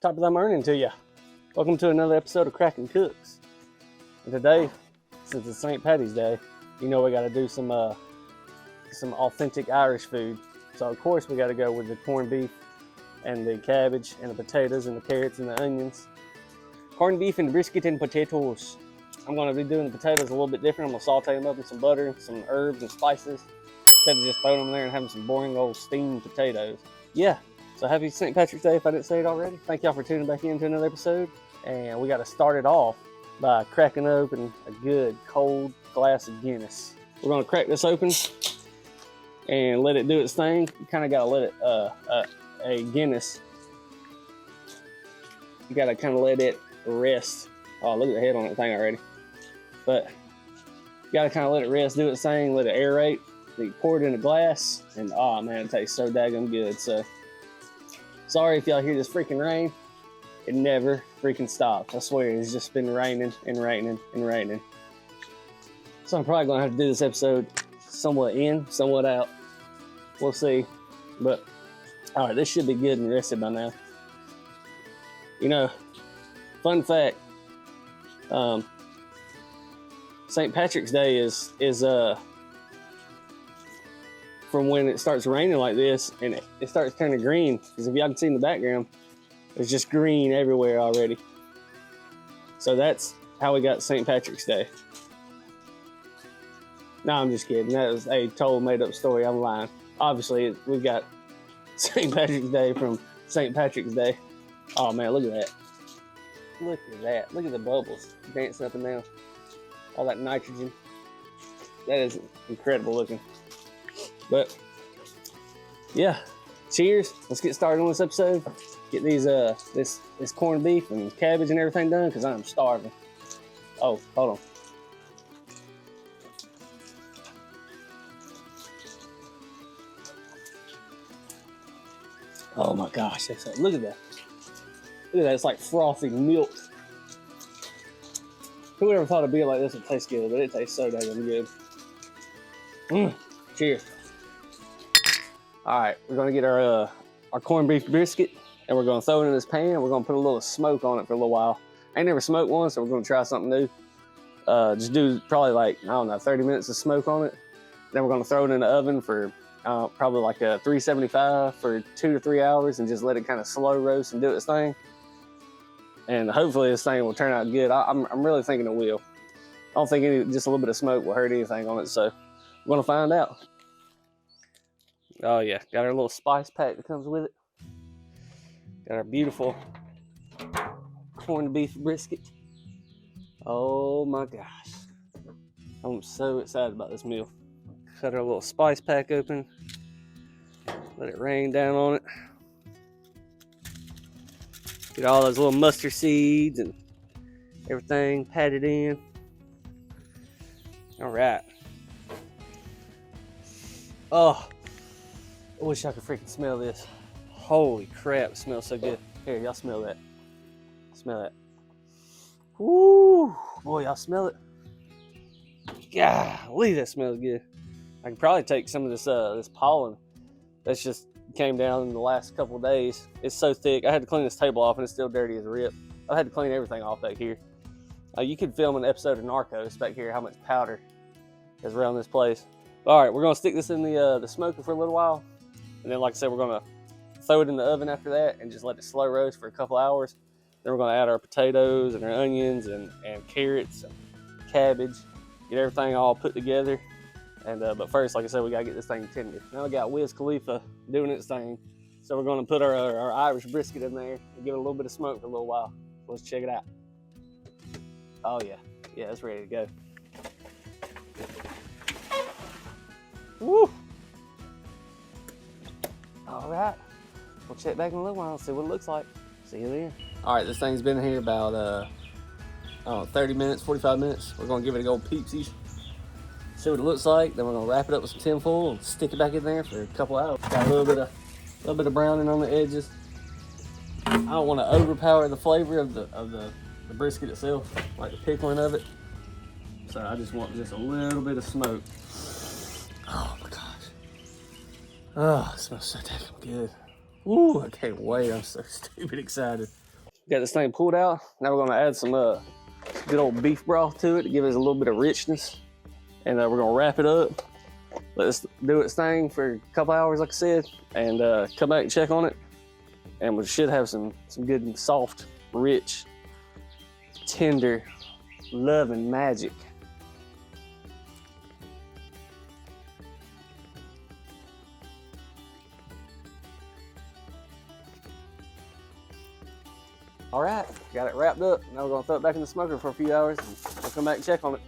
Top of the morning to you. Welcome to another episode of Krakencooks. And today, since it's St. Patty's Day, you know we got to do some authentic Irish food. So of course we got to go with the corned beef and the cabbage and the potatoes and the carrots and the onions. Corned beef and brisket and potatoes. I'm going to be doing the potatoes a little bit different. I'm going to saute them up with some butter, some herbs and spices, instead of just throwing them in there and having some boring old steamed potatoes. Yeah, so happy St. Patrick's Day if I didn't say it already. Thank y'all for tuning back in to another episode. And we got to start it off by cracking open a good cold glass of Guinness. We're going to crack this open and let it do its thing. You kind of got to let it, a Guinness, you got to kind of let it rest. Oh, look at the head on that thing already. But you got to kind of let it rest, do its thing, let it aerate. Then you pour it in a glass, and oh man, it tastes so daggone good. So, sorry if y'all hear this freaking rain. It never freaking stops. I swear, it's just been raining and raining and raining. So I'm probably gonna have to do this episode somewhat in, somewhat out. We'll see. But all right, this should be good and rested by now. You know, fun fact. St. Patrick's Day is from when it starts raining like this and it starts turning green, because if y'all can see in the background, there's just green everywhere already. So that's how we got St. Patrick's Day. No, I'm just kidding. That was a total made-up story. I'm lying. Obviously, we got St. Patrick's Day from St. Patrick's Day. Oh man, look at that. Look at that. Look at the bubbles dancing up and down. All that nitrogen. That is incredible looking. But yeah, cheers. Let's get started on this episode. Get these this corned beef and cabbage and everything done, because I'm starving. Oh, hold on. Oh my gosh, look at that. Look at that, it's like frothy milk. Who would ever thought it'd be like this would taste good, but it tastes so damn good. Cheers. All right, we're gonna get our corned beef brisket, and we're gonna throw it in this pan, and we're gonna put a little smoke on it for a little while. I ain't never smoked one, so we're gonna try something new. Just do probably like, I don't know, 30 minutes of smoke on it. Then we're gonna throw it in the oven for probably like a 375 for 2 to 3 hours, and just let it kind of slow roast and do its thing. And hopefully this thing will turn out good. I'm really thinking it will. I don't think just a little bit of smoke will hurt anything on it, so we're gonna find out. Oh yeah, got our little spice pack that comes with it. Got our beautiful corned beef brisket. Oh my gosh. I'm so excited about this meal. Cut our little spice pack open. Let it rain down on it. Get all those little mustard seeds and everything patted in. All right. Oh, I wish I could freaking smell this. Holy crap, it smells so good. Here, y'all smell that. Smell that. Woo, boy, y'all smell it? Golly, that smells good. I can probably take some of this pollen that's just came down in the last couple of days. It's so thick. I had to clean this table off, and it's still dirty as a rip. I had to clean everything off back here. You could film an episode of Narcos back here, how much powder is around this place. All right, we're gonna stick this in the smoker for a little while, and then, like I said, we're gonna throw it in the oven after that and just let it slow roast for a couple hours. Then we're gonna add our potatoes and our onions and carrots and cabbage, get everything all put together. And but first, like I said, we gotta get this thing tender. Now we got Wiz Khalifa doing its thing, so we're gonna put our Irish brisket in there and give it a little bit of smoke for a little while. Let's check it out. Oh yeah, it's ready to go. Woo! All right, we'll check back in a little while and see what it looks like. See you then. All right, this thing's been here about 30 minutes, 45 minutes. We're gonna give it a go peepsies. See what it looks like. Then we're gonna wrap it up with some tin foil and stick it back in there for a couple hours. Got a little bit of browning on the edges. I don't want to overpower the flavor of the brisket itself, like the pickling of it. So I just want just a little bit of smoke. Oh my gosh. Oh, it smells so damn good. Ooh, I can't wait. I'm so stupid excited. Got this thing pulled out. Now we're gonna add some good old beef broth to it to give us a little bit of richness. And we're gonna wrap it up. Let it do its thing for a couple hours, like I said, and come back and check on it. And we should have some good and soft, rich, tender, loving magic. All right, got it wrapped up. Now we're gonna throw it back in the smoker for a few hours and we'll come back and check on it.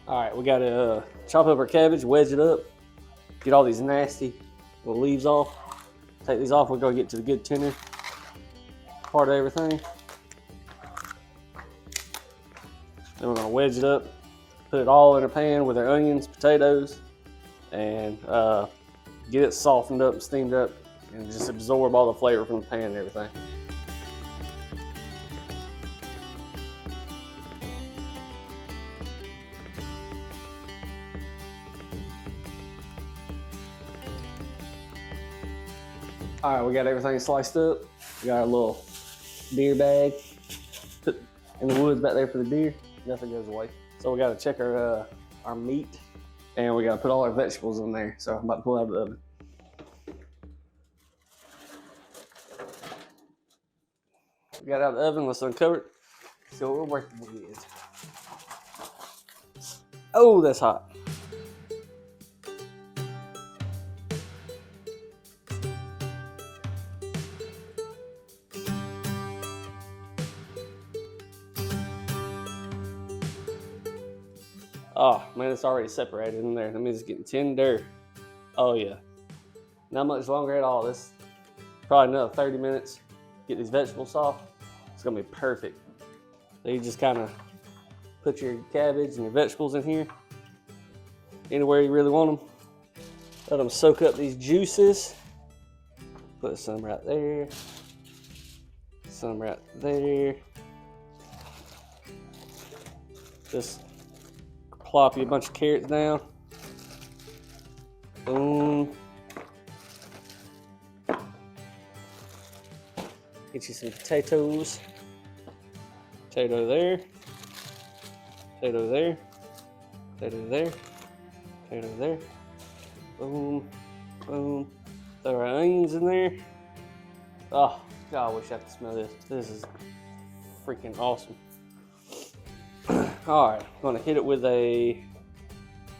All right, we gotta chop up our cabbage, wedge it up, get all these nasty little leaves off. Take these off, we're gonna get to the good tender part of everything. Then we're gonna wedge it up, put it all in a pan with our onions, potatoes, and get it softened up, steamed up, and just absorb all the flavor from the pan and everything. All right, we got everything sliced up. We got our little deer bag put in the woods back there for the deer. Nothing goes away. So we gotta check our meat, and we gotta put all our vegetables in there. So I'm about to pull out of the oven. We got it out of the oven, let's uncover it. See what we're working with. Oh, that's hot. Oh man, it's already separated in there. That means it's getting tender. Oh yeah. Not much longer at all. This probably another 30 minutes. Get these vegetables soft. It's gonna be perfect. So you just kind of put your cabbage and your vegetables in here, anywhere you really want them. Let them soak up these juices. Put some right there. Some right there. Just plop you a bunch of carrots down. Boom. Get you some potatoes. Potato there. Potato there. Potato there. Potato there. Boom. Boom. Throw our onions in there. Oh, God, I wish I could smell this. This is freaking awesome. All right, I'm gonna hit it with a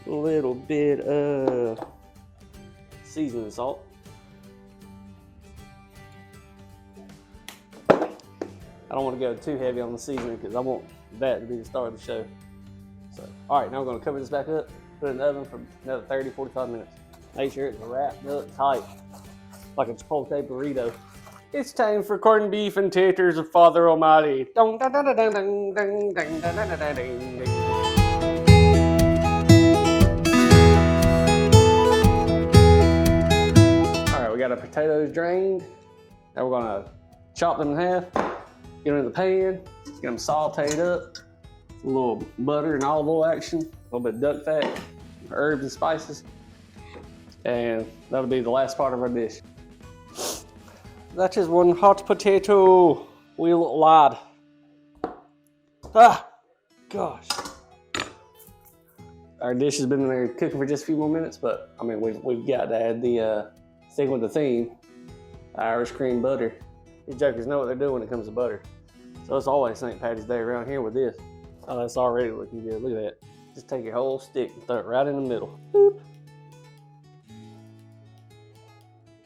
little bit of seasoning salt. I don't want to go too heavy on the seasoning because I want that to be the star of the show. So, all right, now we're gonna cover this back up, put it in the oven for another 30, 45 minutes. Make sure it's wrapped up tight, like a Chipotle burrito. It's time for corned beef and taters of Father Almighty. All right, we got our potatoes drained. Now we're gonna chop them in half, get them in the pan, get them sauteed up. A little butter and olive oil action, a little bit of duck fat, herbs and spices. And that'll be the last part of our dish. That is one hot potato, wee little lad. Ah, gosh. Our dish has been in there cooking for just a few more minutes, but I mean, we've got to add the, sticking with the theme, Irish cream butter. You jokers know what they're doing when it comes to butter. So it's always St. Patty's Day around here with this. Oh, that's already looking good, look at that. Just take your whole stick and throw it right in the middle. Boop.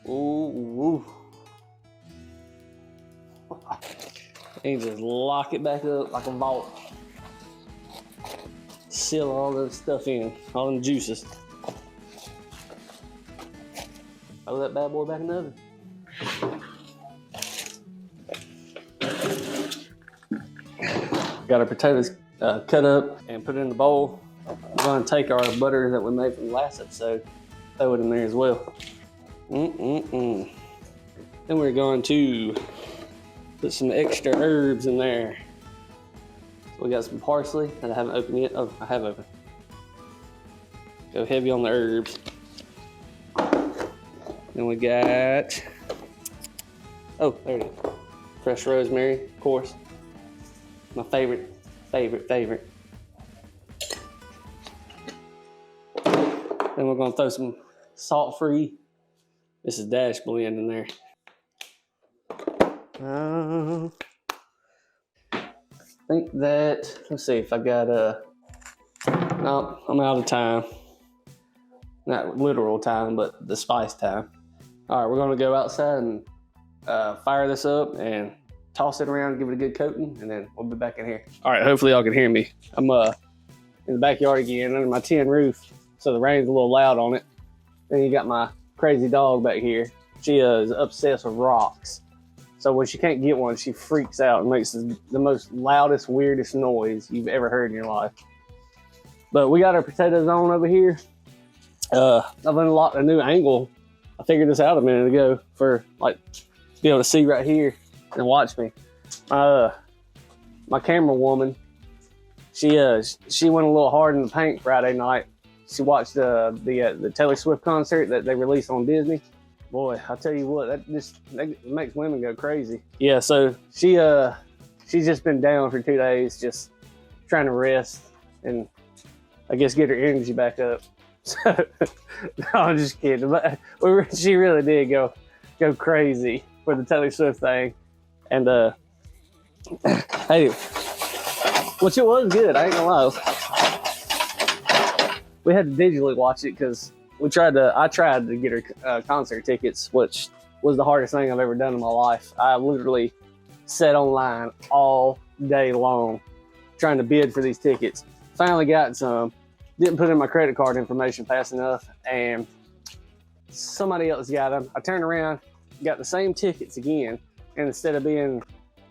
Ooh, ooh. And just lock it back up like a vault. Seal all the stuff in, all them juices. Throw that bad boy back in the oven. Got our potatoes cut up and put it in the bowl. We're going to take our butter that we made from the last episode, throw it in there as well. Then we're going to put some extra herbs in there. So we got some parsley that I haven't opened yet. Oh, I have opened. Go heavy on the herbs. Then we got, oh, there it is. Fresh rosemary, of course. My favorite. Then we're gonna throw some salt-free. This is Dash blend in there. I think that, let's see if I got no, I'm out of time. Not literal time, but the spice time. All right, we're gonna go outside and fire this up and toss it around, give it a good coating, and then we'll be back in here. All right, hopefully y'all can hear me. I'm in the backyard again under my tin roof, so the rain's a little loud on it. Then you got my crazy dog back here. She is obsessed with rocks. So when she can't get one, she freaks out and makes the most loudest, weirdest noise you've ever heard in your life. But we got our potatoes on over here. I've unlocked a new angle. I figured this out a minute ago for like to be able to see right here and watch me. My camera woman, she went a little hard in the paint Friday night. She watched the Taylor Swift concert that they released on Disney. Boy, I tell you what, that makes women go crazy. Yeah, so she's just been down for 2 days, just trying to rest and I guess get her energy back up. So, no, I'm just kidding. But she really did go crazy for the Taylor Swift thing, and hey, which it was good. I ain't gonna lie. We had to digitally watch it because I tried to get her concert tickets, which was the hardest thing I've ever done in my life. I literally sat online all day long trying to bid for these tickets. Finally got some. Didn't put in my credit card information fast enough, and somebody else got them. I turned around, got the same tickets again, and instead of being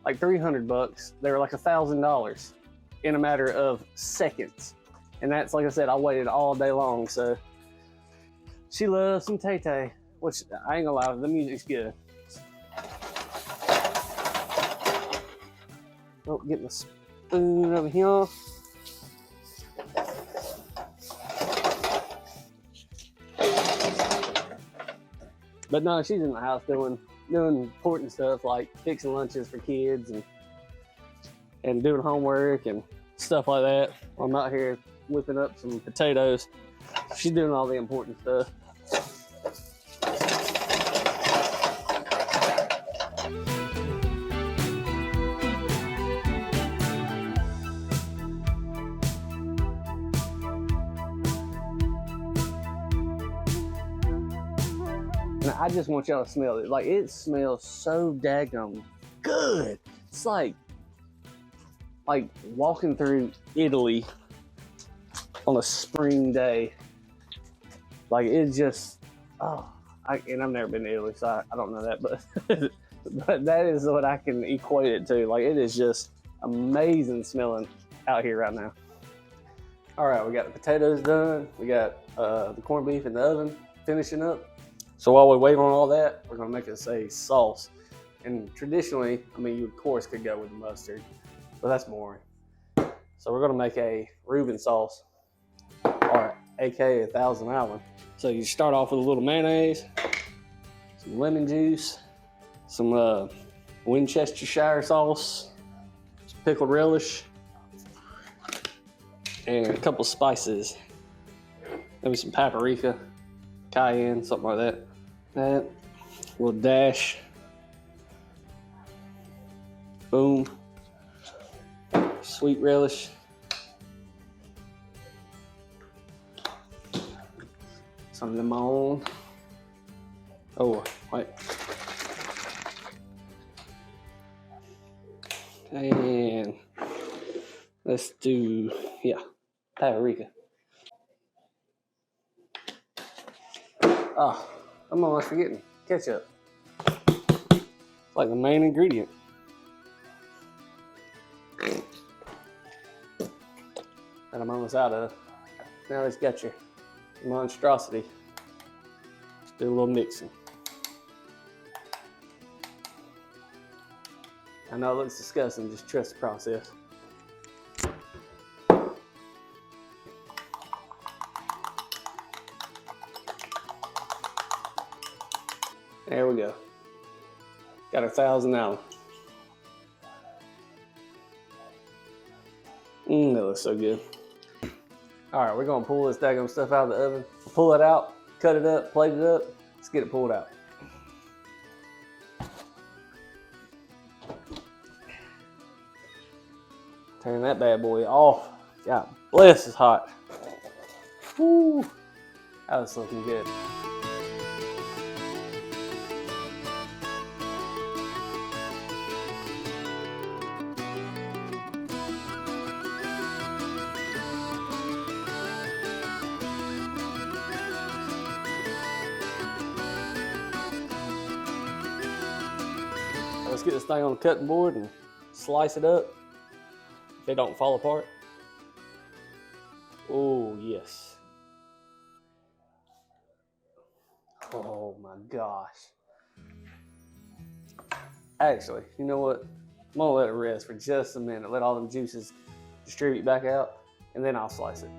like $300, they were like $1,000 in a matter of seconds. And that's, like I said, I waited all day long. So she loves some Tay-Tay, which I ain't gonna lie, the music's good. Oh, get my spoon over here. But no, she's in the house doing important stuff like fixing lunches for kids and doing homework and stuff like that. I'm out here whipping up some potatoes. She's doing all the important stuff. And I just want y'all to smell it. Like, it smells so daggum good. It's like walking through Italy on a spring day. Like, it's just, and I've never been to Italy, so I don't know that, but but that is what I can equate it to. Like, it is just amazing smelling out here right now. All right, we got the potatoes done. We got the corned beef in the oven finishing up. So while we wait on all that, we're gonna make us a sauce. And traditionally, I mean, you of course could go with the mustard, but that's boring. So we're gonna make a Reuben sauce, or AKA 1,000 Island. So you start off with a little mayonnaise, some lemon juice, some Winchestershire sauce, some pickled relish, and a couple spices. Maybe some paprika, cayenne, something like that. That little dash. Boom. Sweet relish. Some lemon. Oh, wait. And let's do, paprika. Oh, I'm almost forgetting ketchup. It's like the main ingredient. That I'm almost out of. Now let's get your monstrosity. Let's do a little mixing. I know it looks disgusting, just trust the process. There we go. Got our 1,000 now. That looks so good. All right, we're gonna pull this daggone stuff out of the oven. Pull it out, cut it up, plate it up. Let's get it pulled out. Turn that bad boy off. God bless, it's hot. Woo, that was looking good. Let's get this thing on the cutting board and slice it up if they don't fall apart. Oh, yes. Oh my gosh. Actually, you know what? I'm gonna let it rest for just a minute. Let all them juices distribute back out, and then I'll slice it.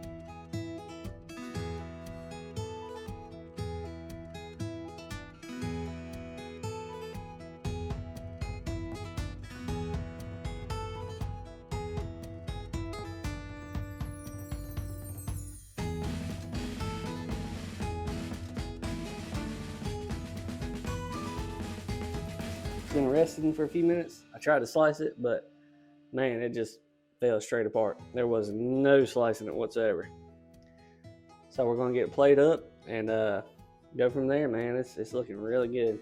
Been resting for a few minutes. I tried to slice it, but man, it just fell straight apart. There was no slicing it whatsoever. So we're gonna get it plated up and go from there, man. It's looking really good.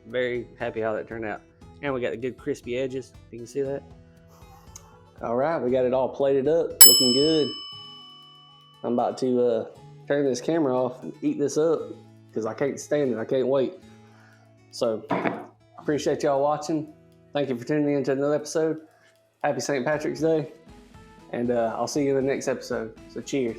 Very happy how that turned out. And we got the good crispy edges. You can see that. All right, we got it all plated up, looking good. I'm about to turn this camera off and eat this up because I can't stand it. I can't wait. So appreciate y'all watching. Thank you for tuning in to another episode. Happy St. Patrick's Day. And I'll see you in the next episode. So cheers.